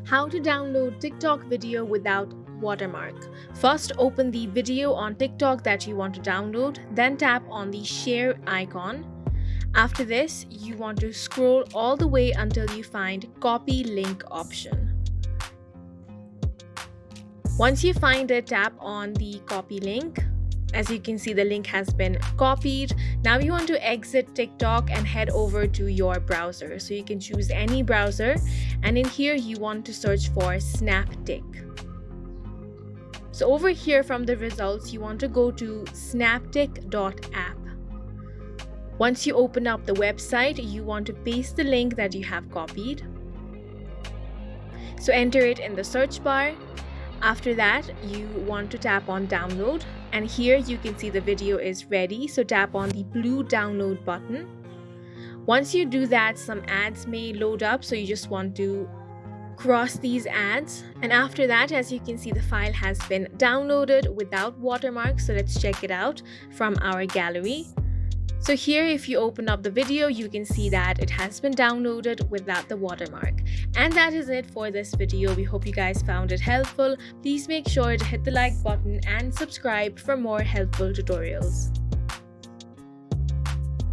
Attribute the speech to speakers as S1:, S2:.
S1: How to download TikTok video without watermark. First, open the video on TikTok that you want to download, then tap on the share icon. After this, you want to scroll all the way until you find copy link option. Once you find it, tap on the copy link. As you can see, the link has been copied. Now you want to exit TikTok and head over to your browser. So you can choose any browser, and in here you want to search for SnapTik. So over here from the results, you want to go to snaptik.app. Once you open up the website, you want to paste the link that you have copied. So enter it in the search bar. After that, you want to tap on download, and here you can see the video is ready, so tap on the blue download button. Once you do that, some ads may load up, so you just want to cross these ads, and after that, as you can see, the file has been downloaded without watermark. So let's check it out from our gallery. So here, if you open up the video, you can see that it has been downloaded without the watermark. And that is it for this video. We hope you guys found it helpful. Please make sure to hit the like button and subscribe for more helpful tutorials.